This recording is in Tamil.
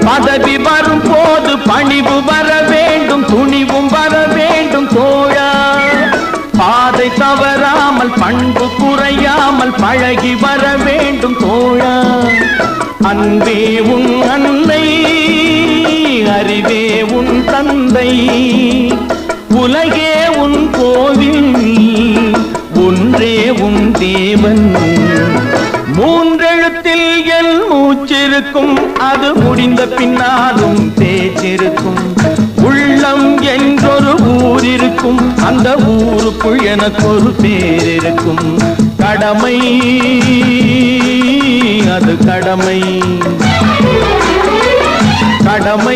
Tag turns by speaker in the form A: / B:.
A: பதவி வரும் போது பணிவு வர வேண்டும், துணிவும் வர வேண்டும் தோழா. பாதை தவறாமல் பண்பு குறையாமல் பழகி வர வேண்டும் தோழா. அன்பே உன் அன்னை, அறிவே உன் தந்தை, உலகே உன் கோவில், ஒன்றே உன் தேவன். மூன்றெழுத்தில் என் மூச்சிருக்கும், அது முடிந்த பின்னாலும் பேச்சிருக்கும். உள்ளம் என்றொரு ஊர் இருக்கும், அந்த ஊருக்குள் எனக்கொரு பேர் இருக்கும். கடமை அது கடமை, கடமை